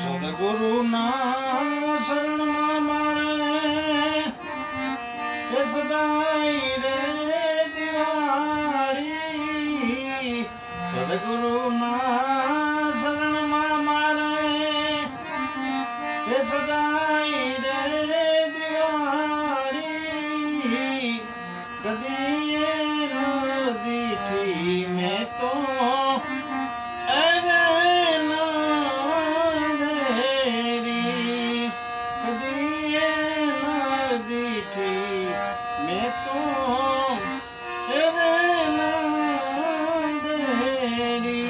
સદગુરુના શરણમાં મારે કે સદાય રે દિવાળી. સદગુરુના શરણમાં મારે કે સદાય રે દિવાળી. કદી એ ન દીઠી મેં તો मैं तो देरी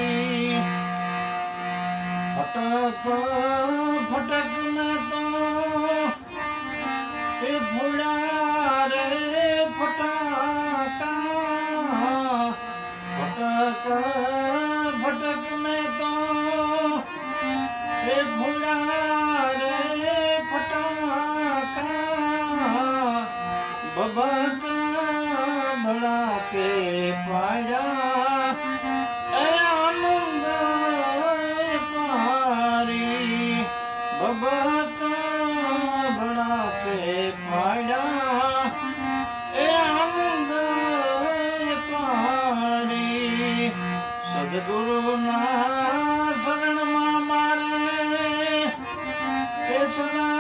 फटक फटक में तो ए भुड़ा रे फटाका. फटक फटक में तो ए भुड़ा रे फटाका. बबका भड़ा के पाया ए आनंद पारी. बबका भड़ा के पाया ए आनंद पारी. सदगुरुना शरणમાં મારે એ સદા